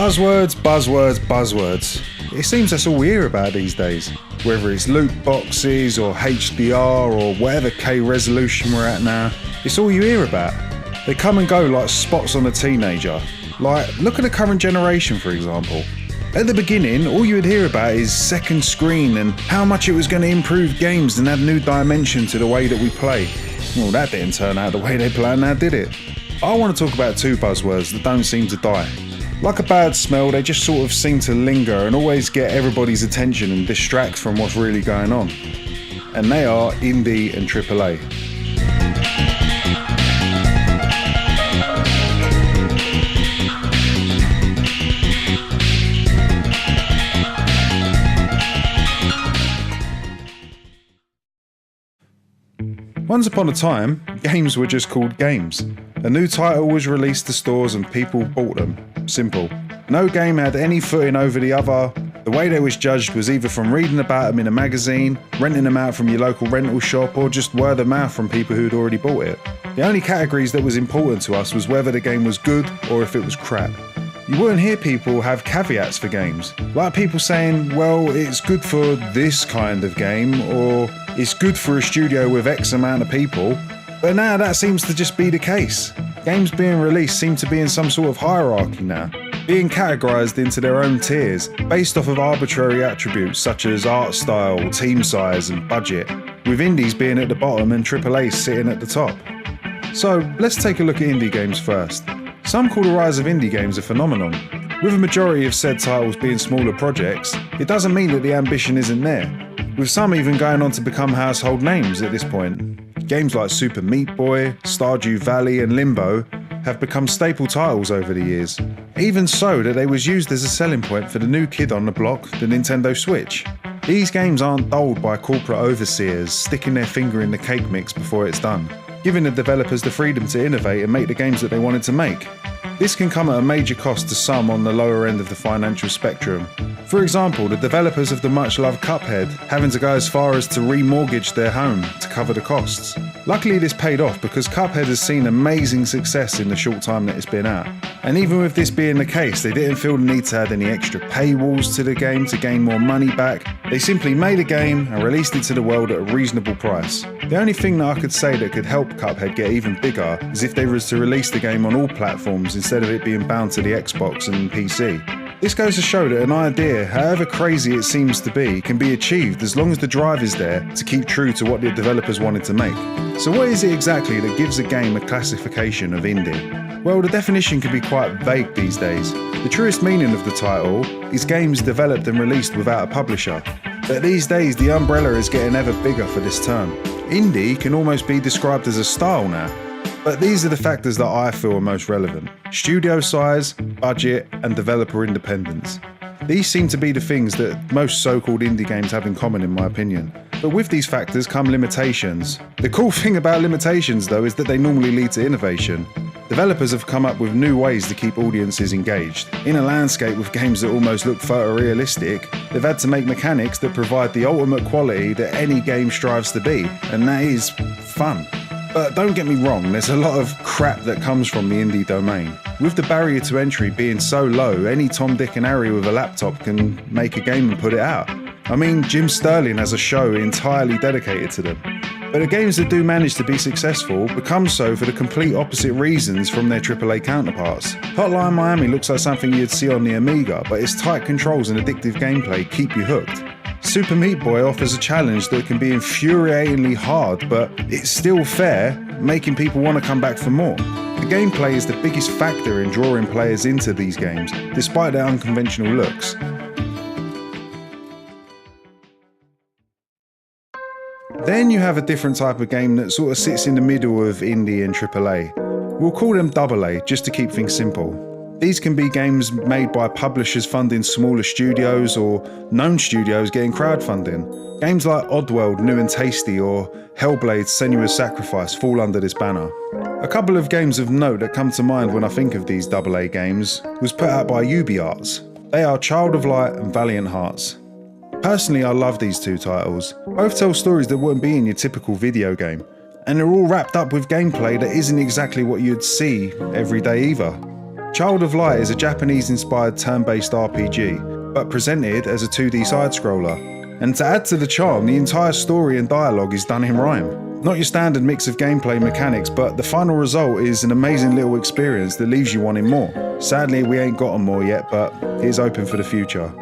Buzzwords, buzzwords, buzzwords. It seems that's all we hear about these days. Whether it's loot boxes or HDR or whatever K resolution we're at now, it's all you hear about. They come and go like spots on a teenager. Like, look at the current generation for example. At the beginning, all you would hear about is second screen and how much it was going to improve games and add new dimension to the way that we play. Well, that didn't turn out the way they planned now, did it? I want to talk about two buzzwords that don't seem to die. Like a bad smell, they just sort of seem to linger and always get everybody's attention and distract from what's really going on. And they are indie and AAA. Once upon a time, games were just called games. A new title was released to stores and people bought them. Simple. No game had any footing over the other. The way they was judged was either from reading about them in a magazine, renting them out from your local rental shop, or just word of mouth from people who'd already bought it. The only categories that was important to us was whether the game was good or if it was crap. You wouldn't hear people have caveats for games, like people saying, well, it's good for this kind of game, or it's good for a studio with X amount of people. But now that seems to just be the case. Games being released seem to be in some sort of hierarchy now, being categorised into their own tiers, based off of arbitrary attributes such as art style, team size and budget, with indies being at the bottom and AAA sitting at the top. So let's take a look at indie games first. Some call the rise of indie games a phenomenon. With a majority of said titles being smaller projects, it doesn't mean that the ambition isn't there, with some even going on to become household names at this point. Games like Super Meat Boy, Stardew Valley and Limbo have become staple titles over the years, even so that they was used as a selling point for the new kid on the block, the Nintendo Switch. These games aren't dulled by corporate overseers sticking their finger in the cake mix before it's done, giving the developers the freedom to innovate and make the games that they wanted to make. This can come at a major cost to some on the lower end of the financial spectrum. For example, the developers of the much-loved Cuphead having to go as far as to remortgage their home to cover the costs. Luckily this paid off because Cuphead has seen amazing success in the short time that it's been out. And even with this being the case, they didn't feel the need to add any extra paywalls to the game to gain more money back. They simply made a game and released it to the world at a reasonable price. The only thing that I could say that could help Cuphead get even bigger is if they was to release the game on all platforms instead of it being bound to the Xbox and PC. This goes to show that an idea, however crazy it seems to be, can be achieved as long as the drive is there to keep true to what the developers wanted to make. So what is it exactly that gives a game a classification of indie? Well, the definition can be quite vague these days. The truest meaning of the title is games developed and released without a publisher. But these days the umbrella is getting ever bigger for this term. Indie can almost be described as a style now. But these are the factors that I feel are most relevant: studio size, budget, and developer independence. These seem to be the things that most so-called indie games have in common in my opinion. But with these factors come limitations. The cool thing about limitations though is that they normally lead to innovation. Developers have come up with new ways to keep audiences engaged. In a landscape with games that almost look photorealistic, they've had to make mechanics that provide the ultimate quality that any game strives to be, and that is fun. But don't get me wrong, there's a lot of crap that comes from the indie domain. With the barrier to entry being so low, any Tom, Dick and Harry with a laptop can make a game and put it out. I mean, Jim Sterling has a show entirely dedicated to them. But the games that do manage to be successful become so for the complete opposite reasons from their AAA counterparts. Hotline Miami looks like something you'd see on the Amiga, but its tight controls and addictive gameplay keep you hooked. Super Meat Boy offers a challenge that can be infuriatingly hard, but it's still fair, making people want to come back for more. The gameplay is the biggest factor in drawing players into these games, despite their unconventional looks. Then you have a different type of game that sort of sits in the middle of indie and AAA. We'll call them AA, just to keep things simple. These can be games made by publishers funding smaller studios or known studios getting crowdfunding. Games like Oddworld, New and Tasty or Hellblade's Senua's Sacrifice fall under this banner. A couple of games of note that come to mind when I think of these AA games was put out by UbiArts. They are Child of Light and Valiant Hearts. Personally, I love these two titles. Both tell stories that wouldn't be in your typical video game, and they're all wrapped up with gameplay that isn't exactly what you'd see every day either. Child of Light is a Japanese-inspired turn-based RPG, but presented as a 2D side-scroller. And to add to the charm, the entire story and dialogue is done in rhyme. Not your standard mix of gameplay mechanics, but the final result is an amazing little experience that leaves you wanting more. Sadly, we ain't gotten more yet, but it is open for the future.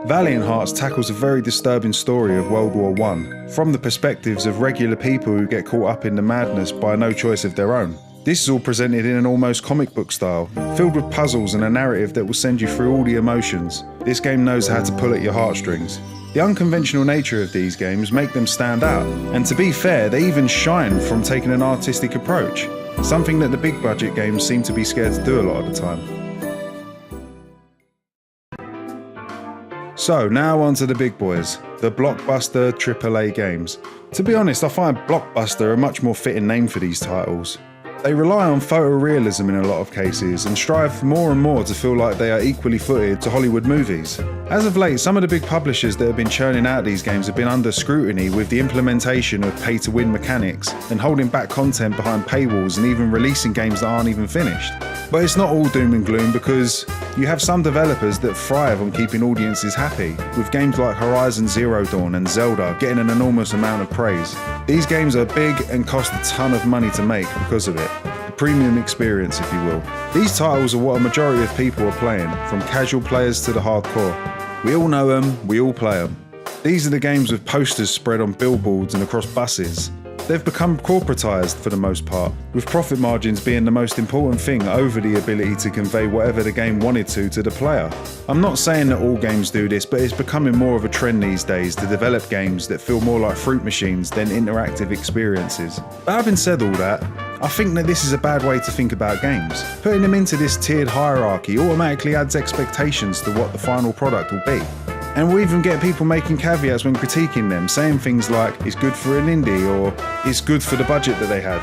Valiant Hearts tackles a very disturbing story of World War I, from the perspectives of regular people who get caught up in the madness by no choice of their own. This is all presented in an almost comic book style, filled with puzzles and a narrative that will send you through all the emotions. This game knows how to pull at your heartstrings. The unconventional nature of these games make them stand out, and to be fair, they even shine from taking an artistic approach, something that the big budget games seem to be scared to do a lot of the time. So now on to the big boys, the Blockbuster AAA games. To be honest, I find Blockbuster a much more fitting name for these titles. They rely on photorealism in a lot of cases and strive more and more to feel like they are equally footed to Hollywood movies. As of late, some of the big publishers that have been churning out these games have been under scrutiny with the implementation of pay-to-win mechanics and holding back content behind paywalls and even releasing games that aren't even finished. But it's not all doom and gloom, because you have some developers that thrive on keeping audiences happy, with games like Horizon Zero Dawn and Zelda getting an enormous amount of praise. These games are big and cost a ton of money to make because of it. The premium experience, if you will. These titles are what a majority of people are playing, from casual players to the hardcore. We all know them, we all play them. These are the games with posters spread on billboards and across buses. They've become corporatized for the most part, with profit margins being the most important thing over the ability to convey whatever the game wanted to the player. I'm not saying that all games do this, but it's becoming more of a trend these days to develop games that feel more like fruit machines than interactive experiences. But having said all that, I think that this is a bad way to think about games. Putting them into this tiered hierarchy automatically adds expectations to what the final product will be. And we'll even get people making caveats when critiquing them, saying things like, it's good for an indie, or it's good for the budget that they had.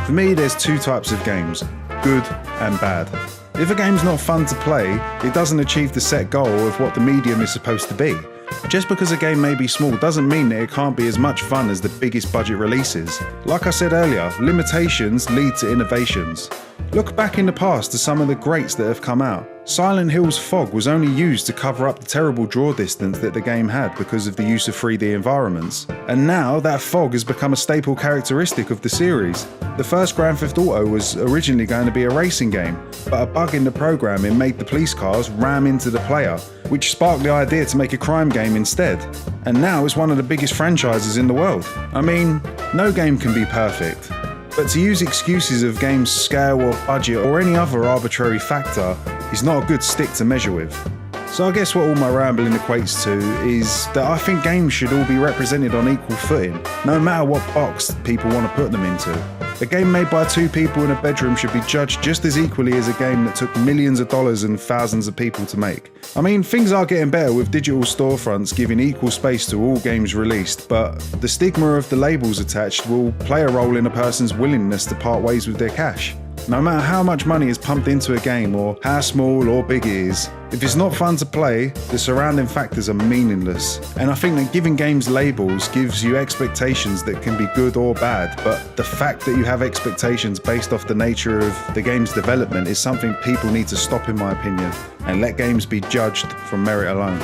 For me, there's two types of games, good and bad. If a game's not fun to play, it doesn't achieve the set goal of what the medium is supposed to be. Just because a game may be small doesn't mean that it can't be as much fun as the biggest budget releases. Like I said earlier, limitations lead to innovations. Look back in the past to some of the greats that have come out. Silent Hill's fog was only used to cover up the terrible draw distance that the game had because of the use of 3D environments. And now that fog has become a staple characteristic of the series. The first Grand Theft Auto was originally going to be a racing game, but a bug in the programming made the police cars ram into the player, which sparked the idea to make a crime game instead. And now it's one of the biggest franchises in the world. I mean, no game can be perfect. But to use excuses of game's scale or budget or any other arbitrary factor is not a good stick to measure with. So I guess what all my rambling equates to is that I think games should all be represented on equal footing, no matter what box people want to put them into. A game made by two people in a bedroom should be judged just as equally as a game that took millions of dollars and thousands of people to make. I mean, things are getting better with digital storefronts giving equal space to all games released, but the stigma of the labels attached will play a role in a person's willingness to part ways with their cash. No matter how much money is pumped into a game or how small or big it is, if it's not fun to play, the surrounding factors are meaningless. And I think that giving games labels gives you expectations that can be good or bad, but the fact that you have expectations based off the nature of the game's development is something people need to stop, in my opinion, and let games be judged from merit alone.